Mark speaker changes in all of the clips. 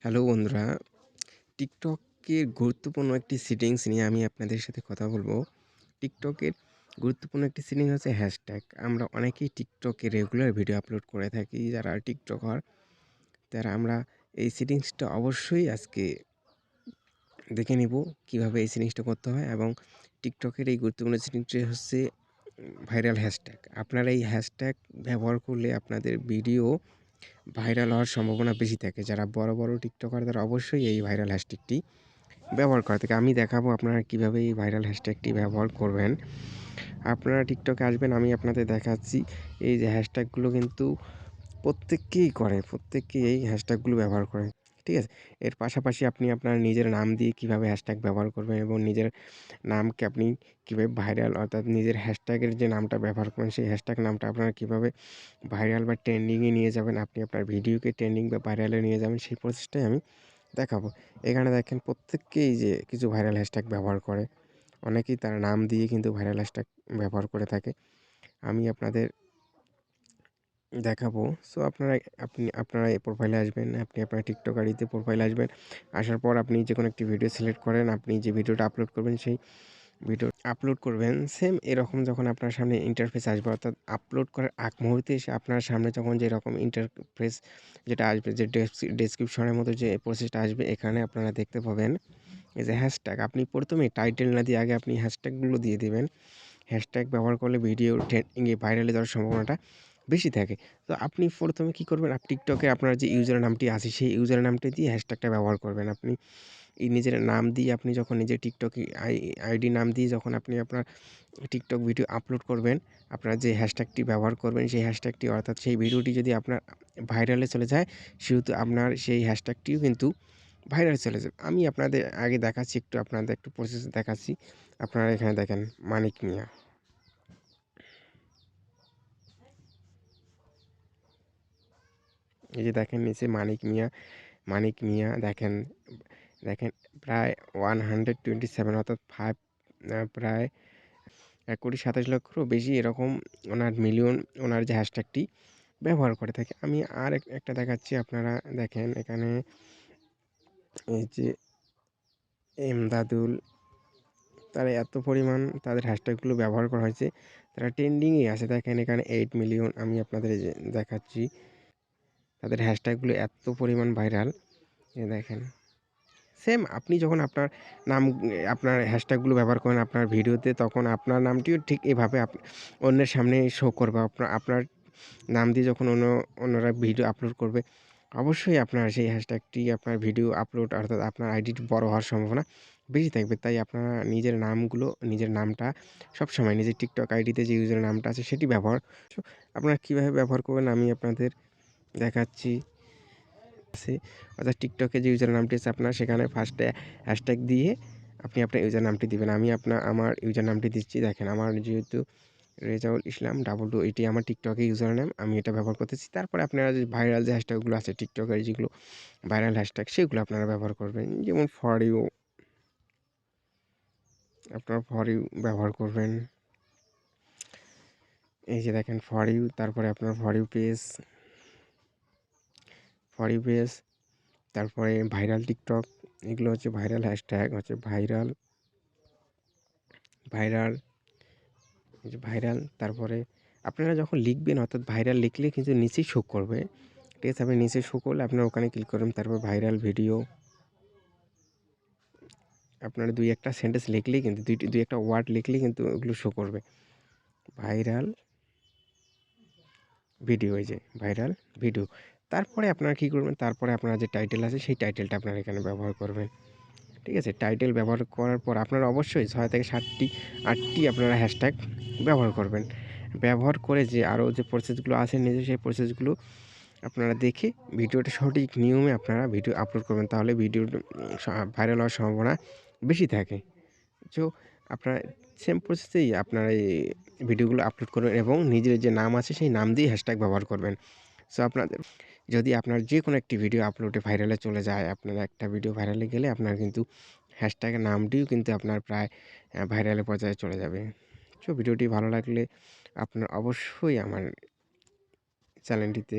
Speaker 1: Hello বন্ধুরা, টিকটকের গুরুত্বপূর্ণ একটি সেটিংস নিয়ে আমি আপনাদের সাথে কথা বলব। টিকটকের গুরুত্বপূর্ণ একটি সেটিং হচ্ছে হ্যাশট্যাগ। আমরা অনেকেই টিকটকে রেগুলার ভিডিও আপলোড করে থাকি। যারা টিকটকার তারা আমরা এই সেটিংসটা অবশ্যই আজকে দেখে নিব কিভাবে এই সেটিংসটা করতে হয় এবং টিকটকের এই গুরুত্বপূর্ণ সেটিংসটি হচ্ছে ভাইরাল হ্যাশট্যাগ। আপনারা এই হ্যাশট্যাগ ব্যবহার করলে আপনাদের ভিডিও ভাইরাল হওয়ার সম্ভাবনা বেশি থাকে। যারা বড় টিকটকার তারা অবশ্যই এই ভাইরাল হ্যাশট্যাগটি ব্যবহার করা থাকে। আমি দেখাবো আপনারা কিভাবে এই ভাইরাল হ্যাশট্যাগটি ব্যবহার করবেন। আপনারা টিকটকে আসবেন, আমি আপনাদের দেখাচ্ছি। এই যে হ্যাশট্যাগুলো কিন্তু প্রত্যেককেই এই হ্যাশট্যাগুলো ব্যবহার করে। ঠিক আছে? এর পাশাপাশি আপনি আপনার নিজের নাম দিয়ে কিভাবে হ্যাশট্যাগ ব্যবহার করবেন এবং নিজের নামকে আপনি কিভাবে ভাইরাল অর্থাৎ নিজের হ্যাশট্যাগের যে নামটা ব্যবহার করবেন সেই হ্যাশট্যাগ নামটা আপনারা কিভাবে ভাইরাল বা ট্রেন্ডিংয়ে নিয়ে যাবেন, আপনি আপনার ভিডিওকে ট্রেন্ডিং বা ভাইরালে নিয়ে যাবেন সেই প্রসেসটাই আমি দেখাবো। এখানে দেখেন প্রত্যেককেই যে কিছু ভাইরাল হ্যাশট্যাগ ব্যবহার করে। অনেকেই তার নাম দিয়ে কিন্তু ভাইরাল হ্যাশট্যাগ ব্যবহার করে থাকে। আমি আপনাদের দেখাবো। সো আপনারা এই প্রোফাইলে আসবেন। আপনি আপনার টিকটক আইডিতে প্রোফাইলে আসবেন। আসার পর আপনি যেকোনো একটি ভিডিও সিলেক্ট করেন। আপনি যে ভিডিওটা আপলোড করবেন সেই ভিডিও আপলোড করবেন। সেম এরকম যখন আপনার সামনে ইন্টারফেস আসবে অর্থাৎ আপলোড করার আগ মুহূর্তে এসে আপনার সামনে যখন যেরকম ইন্টারফেস যেটা আসবে যে ডেসক্রিপশনের মতো যে প্রসেসটা আসবে এখানে আপনারা দেখতে পাবেন এই যে হ্যাশট্যাগ। আপনি প্রথমেই টাইটেল না দিয়ে আগে আপনি হ্যাশট্যাগুলো দিয়ে দিবেন। হ্যাশট্যাগ ব্যবহার করলে ভিডিও ট্রেন্ডিংয়ে ভাইরালে যাওয়ার সম্ভাবনাটা বেশি থাকে। তো আপনি প্রথমে কী করবেন? টিকটকে আপনার যে ইউজার নামটি আছে সেই ইউজার নামটি দিয়ে হ্যাশট্যাগটা ব্যবহার করবেন। আপনি এই নিজের নাম দিয়ে আপনি যখন নিজের টিকটক আইডি নাম দিয়ে যখন আপনি আপনার টিকটক ভিডিও আপলোড করবেন, আপনার যে হ্যাশট্যাগটি ব্যবহার করবেন সেই হ্যাশট্যাগটি অর্থাৎ সেই ভিডিওটি যদি আপনার ভাইরালে চলে যায়, সেহেতু আপনার সেই হ্যাশট্যাগটিও কিন্তু ভাইরালে চলে যাবে। আমি আপনাদের আগে দেখাচ্ছি আপনাদের একটু প্রসেস দেখাচ্ছি। আপনারা এখানে দেখেন মানিক মিয়া। এই যে দেখেন নিচে মানিক মিয়া দেখেন প্রায় 127 অর্থাৎ প্রায় 1,27,00,000-ও বেশি এরকম ওনার যে হ্যাশট্যাগটি ব্যবহার করে থাকে। আমি আর একটা দেখাচ্ছি, আপনারা দেখেন এখানে এই যে এমদাদুল, তারা এত পরিমাণ তাদের হ্যাশট্যাগুলো ব্যবহার করা হয়েছে, তারা ট্রেন্ডিংয়ে আছে। দেখেন এখানে 8 মিলিয়ন, আমি আপনাদের এই যে দেখাচ্ছি তাদের হ্যাশট্যাগুলো এত পরিমাণ ভাইরাল। দেখেন সেম আপনি যখন আপনার হ্যাশট্যাগুলো ব্যবহার করেন আপনার ভিডিওতে, তখন আপনার নামটিও ঠিক এভাবে অন্যের সামনে শো করবে। আপনার নাম দিয়ে যখন অন্যরা ভিডিও আপলোড করবে, অবশ্যই আপনার সেই হ্যাশট্যাগটি আপনার ভিডিও আপলোড অর্থাৎ আপনার আইডিটি বড় হওয়ার সম্ভাবনা বেশি থাকবে। তাই আপনারা নিজের নামটা সবসময় নিজের টিকটক আইডিতে যে ইউজার নামটা আছে সেটি আপনারা কীভাবে ব্যবহার করবেন আমি আপনাদের দেখাচ্ছি। অর্থাৎ টিকটকে যে ইউজার নামটি আছে আপনার সেখানে ফার্স্টে হ্যাশট্যাগ দিয়ে আপনি আপনার ইউজার নামটি দিবেন। আমি আমার ইউজার নামটি দিচ্ছি। দেখেন আমার যেহেতু রেজাউল ইসলাম 22 এটি আমার টিকটকে ইউজার নেম, আমি এটা ব্যবহার করতেছি। তারপরে আপনারা যে ভাইরাল যে হ্যাশট্যাগুলো আছে টিকটকের যেগুলো ভাইরাল হ্যাশট্যাগ সেগুলো আপনারা ব্যবহার করবেন। যেমন ফর ইউ, আপনারা ফর ইউ ব্যবহার করবেন। এই যে দেখেন ফর ইউ, তারপরে আপনার ফর ইউ পেজ, তারপরে ভাইরাল টিকটক, এগুলো হচ্ছে ভাইরাল হ্যাশট্যাগ, হচ্ছে ভাইরাল এই যে ভাইরাল। তারপরে আপনারা যখন লিখবেন অর্থাৎ ভাইরাল লিখলে কিন্তু নিচেই শো করবে। ঠিক আছে? আপনি নিচে শো করলে আপনারা ওখানে ক্লিক করবেন। তারপর ভাইরাল ভিডিও, আপনারা 2-1টা সেন্টেন্স লিখলেই কিন্তু 2-1টা ওয়ার্ড লিখলেই কিন্তু ওগুলো শো করবে। ভাইরাল ভিডিও, এই যে ভাইরাল ভিডিও। তারপরে আপনারা কী করবেন? তারপরে আপনার যে টাইটেল আছে সেই টাইটেলটা আপনারা এখানে ব্যবহার করবেন। ঠিক আছে? টাইটেল ব্যবহার করার পর আপনারা অবশ্যই 6 থেকে 8টি আপনারা হ্যাশট্যাগ ব্যবহার করবেন। ব্যবহার করে যে আরও যে প্রসেসগুলো আছে সেই প্রসেসগুলো আপনারা দেখে ভিডিওটা সঠিক নিয়মে আপনারা ভিডিও আপলোড করবেন। তাহলে ভিডিও ভাইরাল হওয়ার সম্ভাবনা বেশি থাকে। সো আপনারা সেম প্রসেসেই আপনারা এই ভিডিওগুলো আপলোড করবেন এবং নিজের যে নাম আছে সেই নাম দিয়ে হ্যাশট্যাগ ব্যবহার করবেন। সো যদি আপনার যে কোনো একটি ভিডিও আপলোডে ভাইরালে চলে যায়, আপনার একটা ভিডিও ভাইরালে গেলে আপনার কিন্তু হ্যাশট্যাগের নামটিও কিন্তু আপনার প্রায় ভাইরালের পর্যায়ে চলে যাবে। সো ভিডিওটি ভালো লাগলে আপনার অবশ্যই আমার চ্যানেলটিতে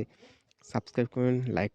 Speaker 1: সাবস্ক্রাইব করবেন, লাইক